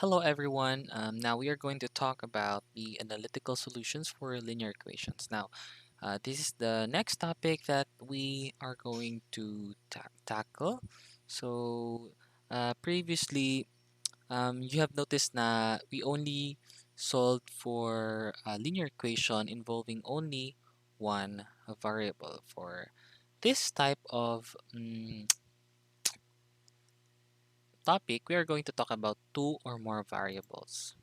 Hello everyone. Now we are going to talk about the analytical solutions for linear equations. This is the next topic that we are going to tackle. So, previously, you have noticed na we only solved for a linear equation involving only one variable. For this type of topic, we are going to talk about two or more variables.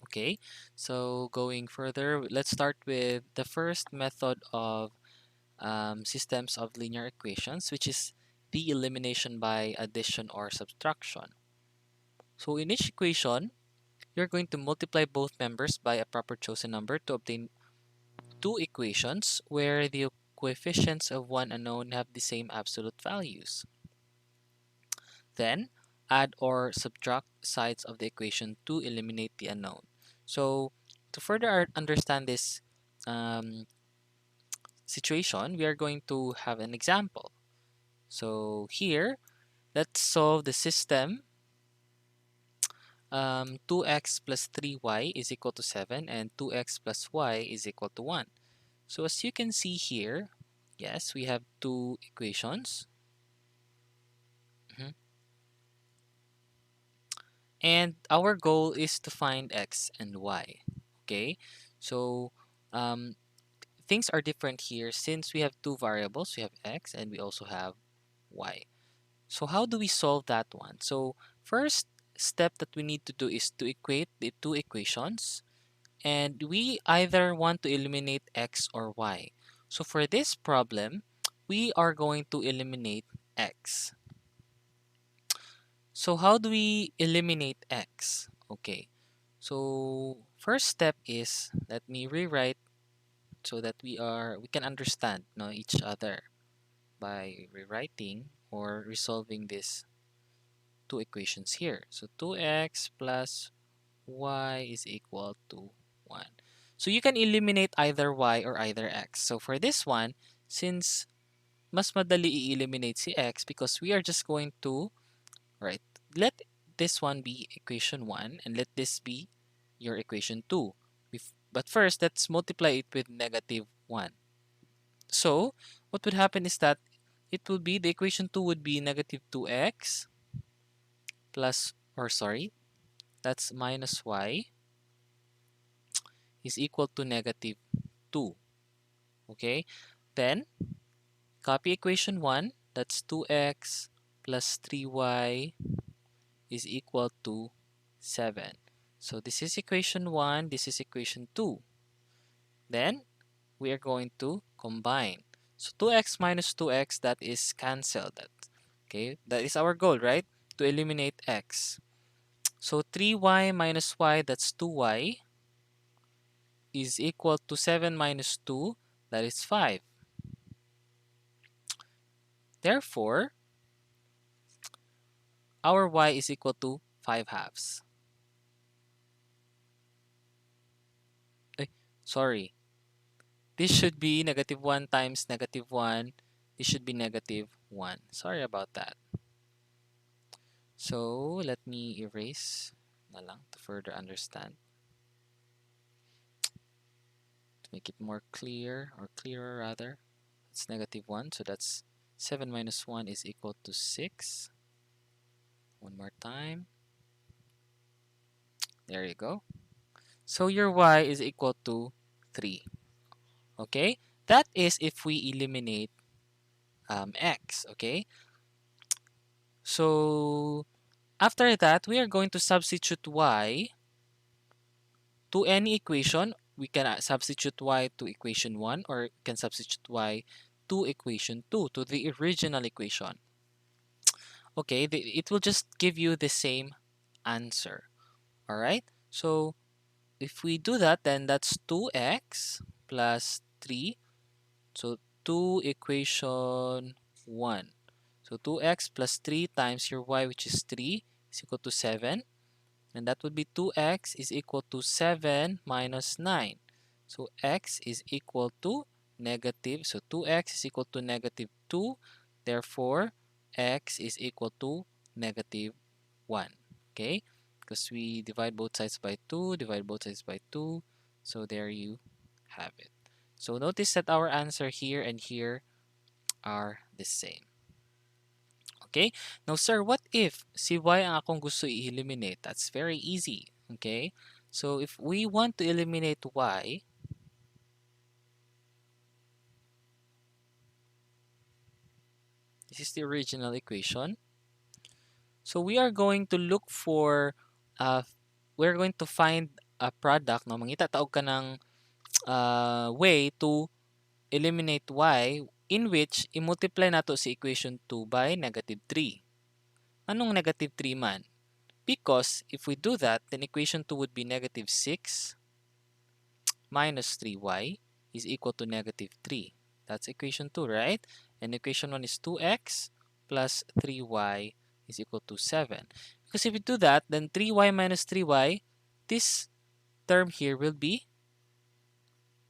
Okay, so going further, let's start with the first method of systems of linear equations, which is the elimination by addition or subtraction. So in each equation, you're going to multiply both members by a proper chosen number to obtain two equations where the coefficients of one unknown have the same absolute values. Then, add or subtract sides of the equation to eliminate the unknown. So, to further understand this um, situation, we are going to have an example. So, here, let's solve the system 2x plus 3y is equal to 7 and 2x plus y is equal to 1. So, as you can see here, yes, we have two equations. Mhm. And our goal is to find x and y. Okay, so um, things are different here since we have two variables. We have x and we also have y. So how do we solve that one? So first step that we need to do is to equate the two equations, and we either want to eliminate x or y. So for this problem, we are going to eliminate x. So how do we eliminate x? Okay, so first step is, let me rewrite so that we can understand each other by rewriting or resolving these two equations here. So 2x plus y is equal to 1. So you can eliminate either y or either x. So for this one, since mas madali i-eliminate si x because we are just going to, right, let this one be equation 1 and let this be your equation 2. But first, let's multiply it with negative 1. So what would happen is that it will be, the equation 2 would be negative 2x plus, or sorry, that's minus y is equal to negative 2. Okay, then copy equation 1, that's 2x plus 3y is equal to 7. So this is equation 1, this is equation 2. Then we are going to combine. So 2x minus 2x, that is cancelled. Okay, that is our goal, right? To eliminate x. So 3y minus y, that's 2y, is equal to 7 minus 2, that is 5. Therefore, our y is equal to 5 halves. Eh, sorry. This should be negative 1 times negative 1. This should be negative 1. Sorry about that. So, let me erase na lang to further understand. To make it more clear, or clearer rather, it's negative 1. So that's 7 minus 1 is equal to 6. One more time. There you go. So your y is equal to 3. Okay? That is if we eliminate x. Okay? So after that, we are going to substitute y to any equation. We can substitute y to equation 1, or we can substitute y to equation 2, to the original equation. Okay, it will just give you the same answer. All right? So if we do that, then that's 2x plus 3. So 2 equation 1. So 2x plus 3 times your y, which is 3, is equal to 7. And that would be 2x is equal to 7 minus 9. So x is equal to negative. So 2x is equal to negative 2. Therefore, x is equal to negative 1. Okay? because we divide both sides by 2, divide both sides by 2. So there you have it. So notice that our answer here and here are the same. Okay? Now, sir, what if si y ang akong gusto i-eliminate? That's very easy. Okay? So if we want to eliminate y, this is the original equation. So we are going to look for, we're going to find a product, no? Mangita taog ka ng way to eliminate y in which i-multiply nato si equation 2 by -3. Anong -3 man? Because if we do that, then equation 2 would be -6 minus 3y is equal to -3. That's equation 2, right? And equation 1 is 2x plus 3y is equal to 7. Because if we do that, then 3y minus 3y, this term here will be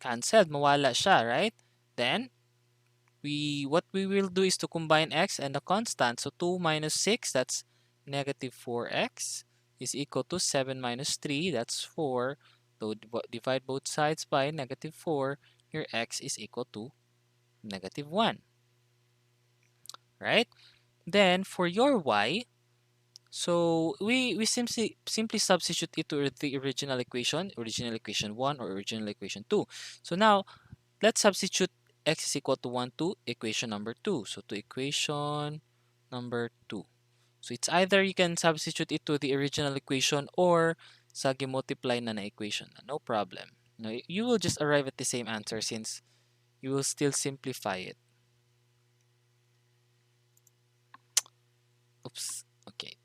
cancelled. Mawala siya, right? Then, what we will do is to combine x and the constant. So 2 minus 6, that's -4x is equal to 7 minus 3, that's 4. So divide both sides by -4, your x is equal to -1. Right? Then for your y, so we simply substitute it to the original equation 1 or original equation 2. So now let's substitute x is equal to 1 to equation number 2. So to equation number 2. So it's either you can substitute it to the original equation or sa multiply na equation. No problem. No, you will just arrive at the same answer since you will still simplify it. Oops. Okay.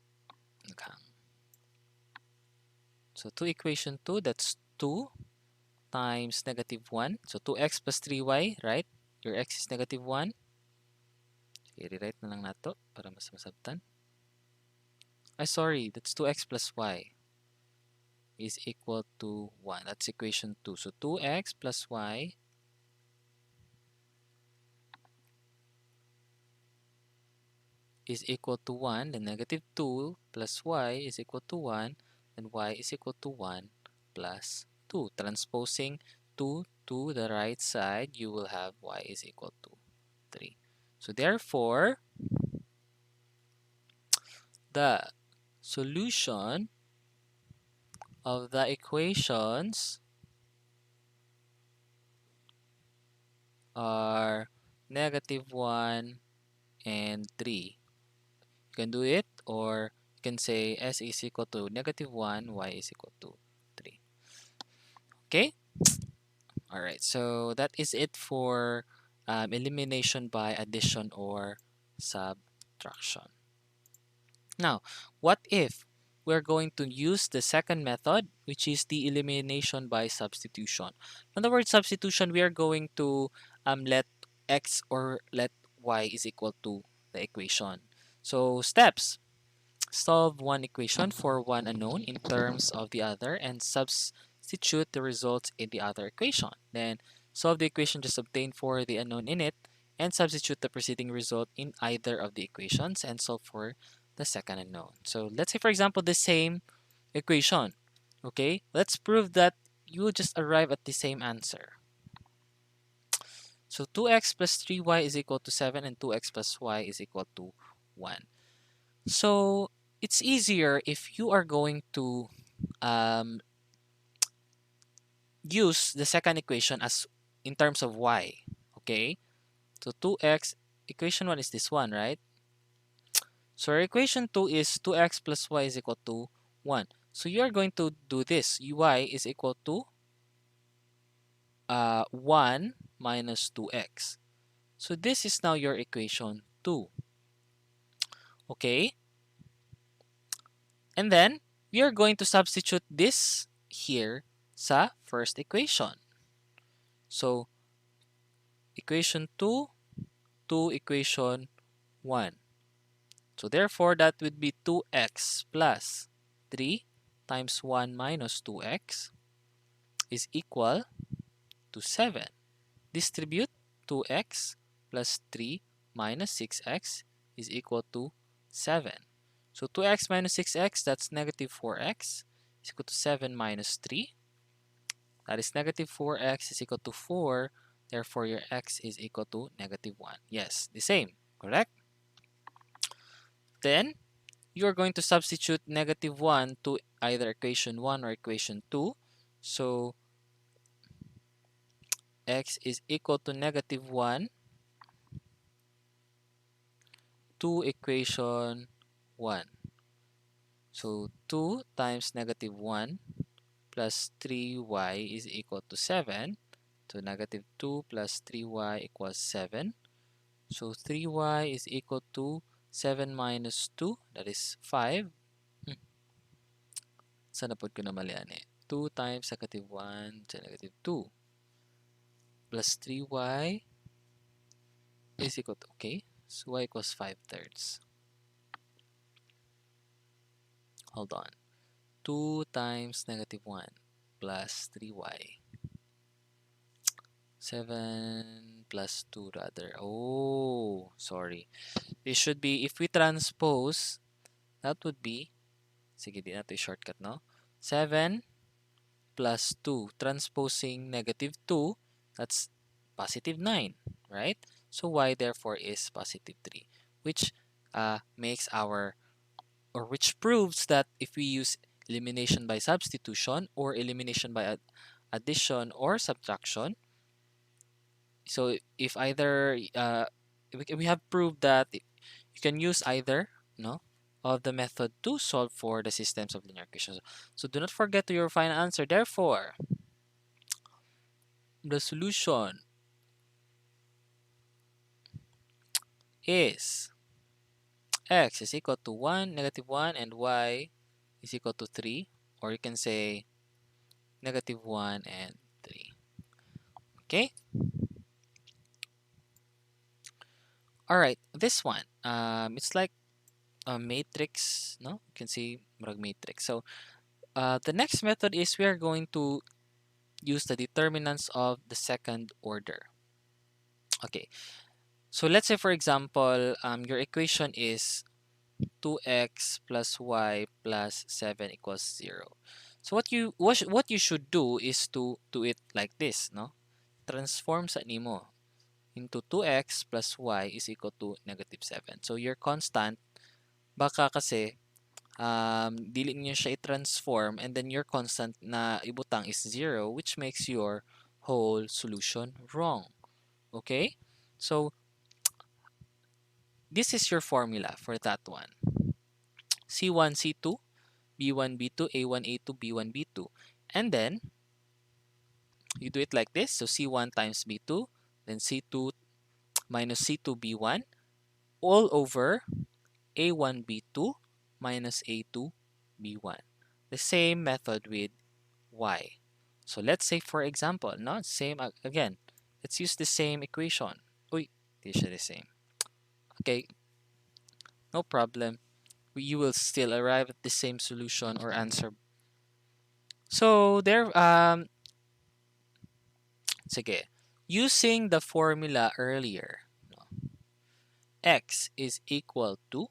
So to equation 2, that's 2 times -1. So 2x plus 3y, right? Your x is -1. I-rewrite na lang nato para mas masabtan. Sorry, that's 2x plus y is equal to 1. That's equation 2. So 2x plus y is equal to 1. Then -2 plus y is equal to 1. And y is equal to 1 plus 2. Transposing 2 to the right side, you will have y is equal to 3. So therefore, the solution of the equations are -1 and 3. You can do it, or you can say s is equal to -1, y is equal to 3. Okay? Alright, so that is it for elimination by addition or subtraction. Now, what if we're going to use the second method, which is the elimination by substitution? In the word substitution, we are going to let x or let y is equal to the equation. So steps: solve one equation for one unknown in terms of the other and substitute the results in the other equation. Then solve the equation just obtained for the unknown in it and substitute the preceding result in either of the equations and solve for the second unknown. So let's say, for example, the same equation. Okay, let's prove that you will just arrive at the same answer. So 2x plus 3y is equal to 7 and 2x plus y is equal to 1. So it's easier if you are going to use the second equation as in terms of y. Okay, so 2x, equation 1 is this one, right? So our equation 2 is 2x plus y is equal to 1. So you are going to do this. Y is equal to 1 minus 2x. So this is now your equation 2. Okay? And then, we are going to substitute this here sa first equation. So, equation 2 to equation 1. So therefore, that would be 2x plus 3 times 1 minus 2x is equal to 7. Distribute 2x plus 3 minus 6x is equal to 7. So 2x minus 6x, that's negative 4x, is equal to 7 minus 3. That is negative 4x is equal to 4. Therefore, your x is equal to negative 1. Yes, the same, correct? Then, you're going to substitute negative 1 to either equation 1 or equation 2. So, x is equal to negative 1 to equation 1. So, 2 times negative 1 plus 3y is equal to 7. So, negative 2 plus 3y equals 7. So, 3y is equal to 7 minus 2, that is 5. Saan na po ko na malian eh? 2 times negative 1 to negative 2 plus 3y is equal to, okay, so y equals 5/3. Hold on. 2 times negative 1 plus 3y. 7 plus 2 rather. Oh, sorry. This should be, if we transpose, that would be, sige, di natin shortcut, no? 7 plus 2. Transposing negative 2, that's positive 9, right? So y therefore is positive 3, which makes our, or which proves that if we use elimination by substitution or elimination by addition or subtraction, so if either we have proved that you can use either, no, of the method to solve for the systems of linear equations. So do not forget to your final answer. Therefore, the solution is x is equal to 1, negative 1, and y is equal to 3. Or you can say negative 1 and 3. Okay? Alright, this one. It's like a matrix, no? You can see murag matrix. So, the next method is we are going to use the determinants of the second order. Okay, so let's say for example, your equation is 2x plus y plus 7 equals 0. So what you should do is to do it like this, no? Transform sa nimo into 2x plus y is equal to negative 7. So your constant, baka kasi dili niyo siya i-transform and then your constant na ibutang is 0, which makes your whole solution wrong. Okay? So this is your formula for that one. C1, C2, B1, B2, A1, A2, B1, B2. And then you do it like this. So C1 times B2, then C2 minus C2 B1 all over A1 B2 minus A2 B1. The same method with y. So let's say for example, not same again. Let's use the same equation. Uy, di siya the same. Okay, no problem. You will still arrive at the same solution or answer. So there, sige. Using the formula earlier, no, x is equal to,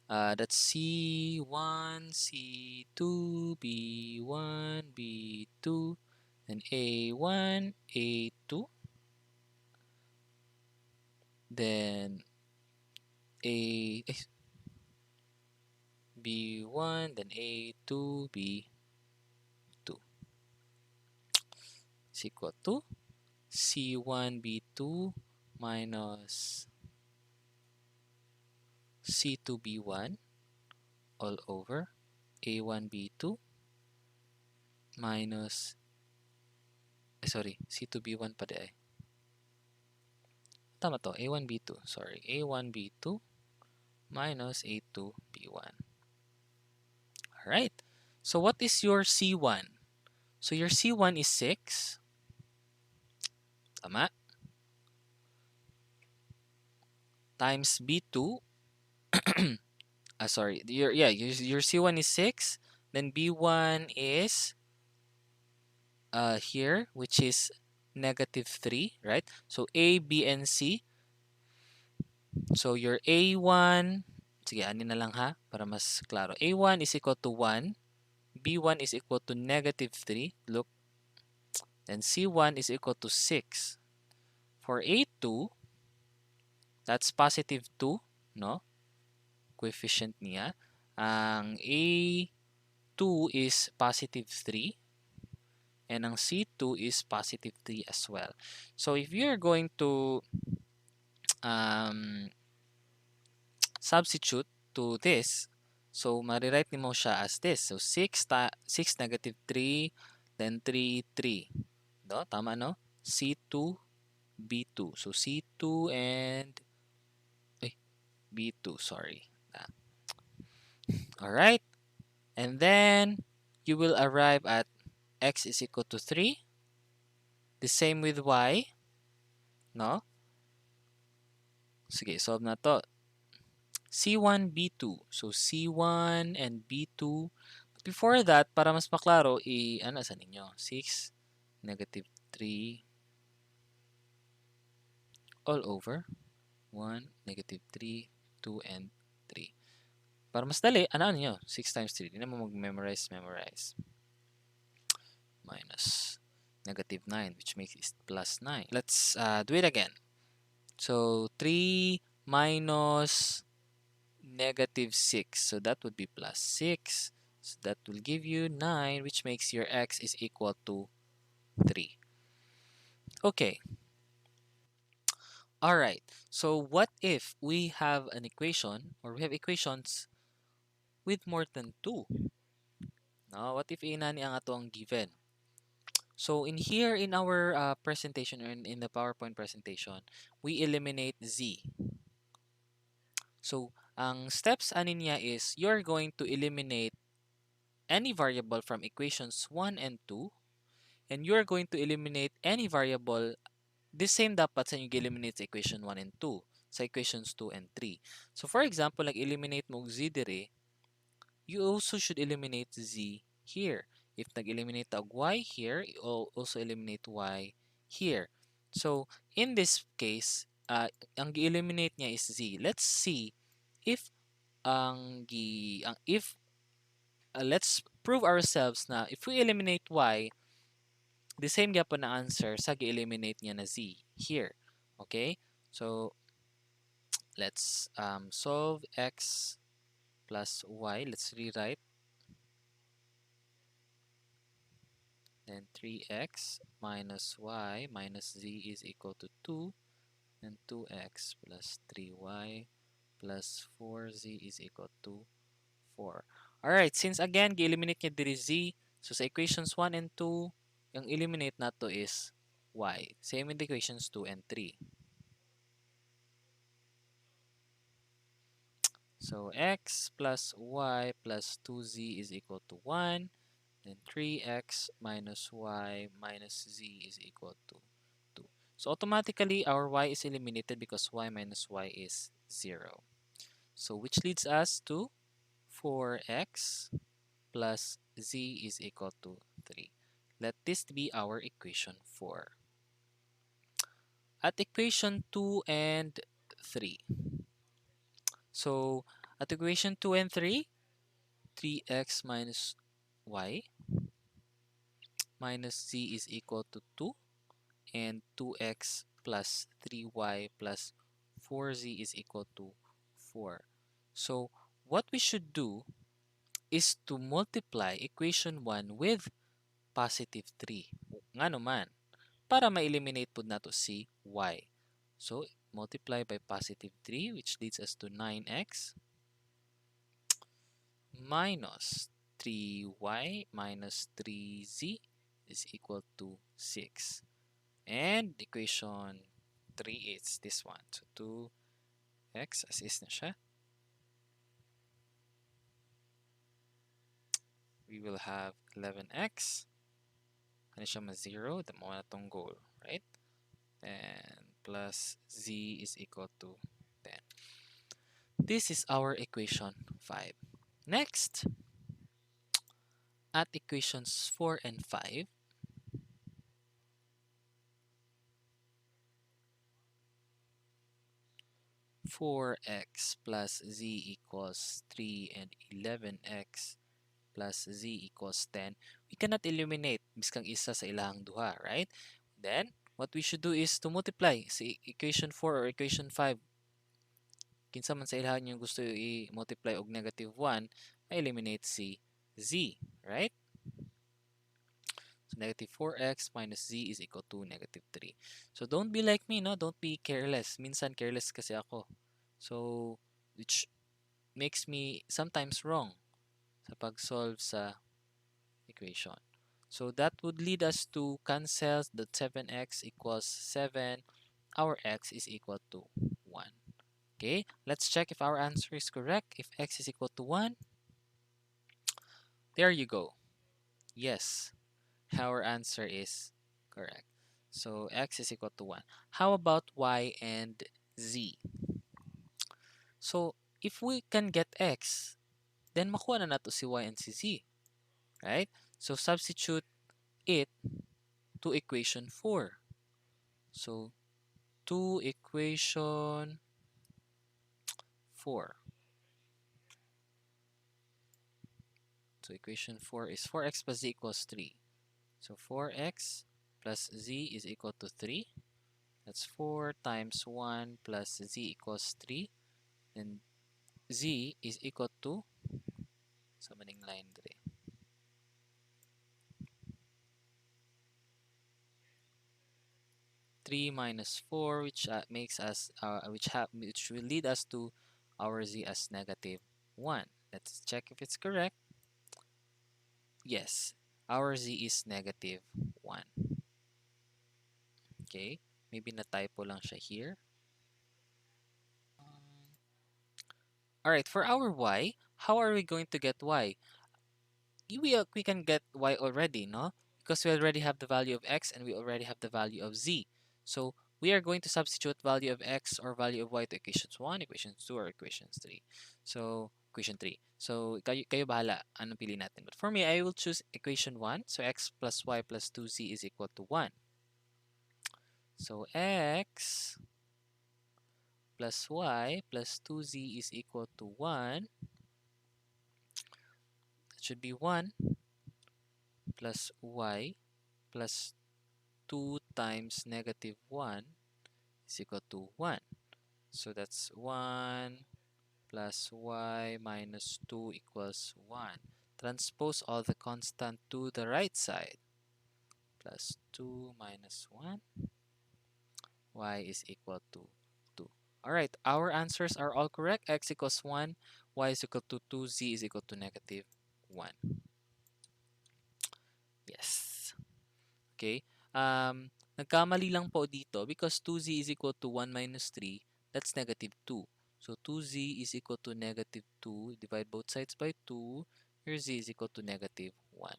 that's C1, C2, B1, B2, then A1, A2, then A B1, then A2, B2 is equal to C1, B2 minus C2, B1 all over A1, B2 minus, sorry, C2, B1 pa di ay. Tama to, A1, B2, sorry, A1, B2 minus A2, B1. Alright, so what is your C1? So your C1 is 6. Tama. Times B2. Sorry. Your C1 is 6. Then B1 is here, which is negative 3, right? So A, B, and C. So your A1, sige, anin na lang ha, para mas klaro. A1 is equal to 1, B1 is equal to negative 3, look, then C1 is equal to 6. For A2, that's positive 2, no? Coefficient niya. Ang A2 is positive 3, and ang C2 is positive 3 as well. So if you're going to um, substitute to this, so marirewrite mo siya as this. So 6 negative 3, then 3, 3. No? Tama, no? C2, B2. So C2 and B2, sorry. All right. And then you will arrive at x is equal to 3. The same with y, no? Sige, solve na to. C1, B2. So C1 and B2. But before that, para mas maklaro, ano sa ninyo? 6, negative 3, all over 1, negative 3, 2, and 3. Para mas dali, ano nyo? 6 times 3. Hindi na mo mag-memorize. Minus negative 9, which makes it plus 9. Let's do it again. So 3 minus negative 6. So that would be plus 6. So that will give you 9, which makes your x is equal to 3. Okay. All right. So what if we have an equation, or we have equations with more than 2? Now, what if inani ang ato ang given? So in here in our presentation, or in the PowerPoint presentation, we eliminate z. So ang steps ani niya is you're going to eliminate any variable from equations 1 and 2, and you're going to eliminate any variable. The same dapat sa inyo eliminate sa equation 1 and 2, sa equations 2 and 3. So for example, nag-eliminate mo z dire, you also should eliminate z here. If nag-eliminate og y here, you also eliminate y here. So in this case, ang gi-eliminate niya is z. Let's see if let's prove ourselves na if we eliminate y, the same gyapon na answer sa gi-eliminate niya na z here. Okay? So let's solve x plus y. Let's rewrite. Then 3x minus y minus z is equal to 2. And 2x plus 3y plus 4z is equal to 4. Alright, since again, gi-eliminate niya diri z. So sa equations 1 and 2, yung eliminate nato is y. Same with equations 2 and 3. So x plus y plus 2z is equal to 1. Then 3x minus y minus z is equal to 2. So automatically, our y is eliminated because y minus y is 0. So which leads us to 4x plus z is equal to 3. Let this be our equation 4. At equation 2 and 3. So at equation 2 and 3, 3x minus y minus z is equal to 2, and 2x plus 3y plus 4z is equal to 4. So what we should do is to multiply equation 1 with positive 3. Nga naman, para ma-eliminate po nato si y. So multiply by positive 3, which leads us to 9x minus 3y minus 3z is equal to 6. And equation 3 is this one. So 2x, as is na siya. We will have 11x. Ano siya ma-0? Damo na tong goal, right? And plus z is equal to 10. This is our equation 5. Next, at equations 4 and 5, 4x plus z equals 3 and 11x plus z equals 10, we cannot eliminate biskang isa sa ilahang duha, right? Then, what we should do is to multiply sa equation 4 or equation 5. Kinsa man sa ilahan yung gusto i-multiply og negative 1, ma-eliminate si z, right? So negative 4x minus z is equal to negative 3. So don't be like me, no? Don't be careless. Minsan careless kasi ako. So, which makes me sometimes wrong sa pag-solve sa equation. So that would lead us to cancel the 7x equals 7. Our x is equal to 1. Okay, let's check if our answer is correct. If x is equal to 1, there you go. Yes, our answer is correct. So x is equal to 1. How about y and z? So if we can get x, then makuha na nato si y and si z, right? So substitute it to equation 4. So to equation 4. So equation 4 is 4x plus z equals 3. So 4x plus z is equal to 3. That's 4 times 1 plus z equals 3. And z is equal to, sa maning line dire, 3 minus 4, which makes us which will lead us to our z as negative 1. Let's check if it's correct. Yes, our z is negative 1. Okay, maybe na typo lang siya here. All right, for our y, how are we going to get y? We can get y already, no? Because we already have the value of x and we already have the value of z. So we are going to substitute value of x or value of y to equations 1, equations 2, or equations 3. So equation 3. So kayo bahala anong pili natin. But for me, I will choose equation 1. So x plus y plus 2z is equal to 1. So x plus y plus 2z is equal to 1. That should be 1 plus y plus 2 times negative 1 is equal to 1. So that's 1 plus y minus 2 equals 1. Transpose all the constant to the right side. Plus 2 minus 1. Y is equal to 2. Alright, our answers are all correct. X equals 1, y is equal to 2, z is equal to negative 1. Yes. Okay. Nagkamali lang po dito because 2z is equal to 1 minus 3, that's negative 2. So 2z is equal to negative 2, divide both sides by 2, here z is equal to negative 1.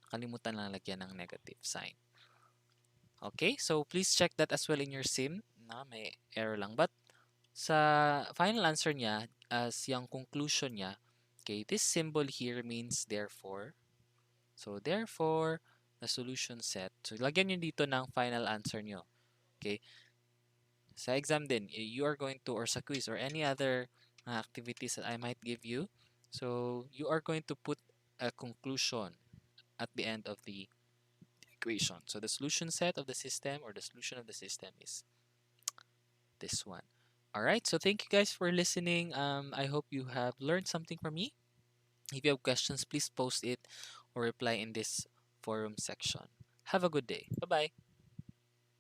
Nakalimutan lang lagyan ng negative sign. Okay, so please check that as well in your sim. May error lang. But sa final answer niya, as yung conclusion niya, okay, this symbol here means therefore. So therefore, the solution set. So lagyan nyo dito ng final answer nyo. Okay? Sa exam din, you are going to, or sa quiz, or any other activities that I might give you. So you are going to put a conclusion at the end of the equation. So the solution set of the system, or the solution of the system, is this one. Alright, so thank you guys for listening. I hope you have learned something from me. If you have questions, please post it or reply in this forum section. Have a good day. Bye-bye.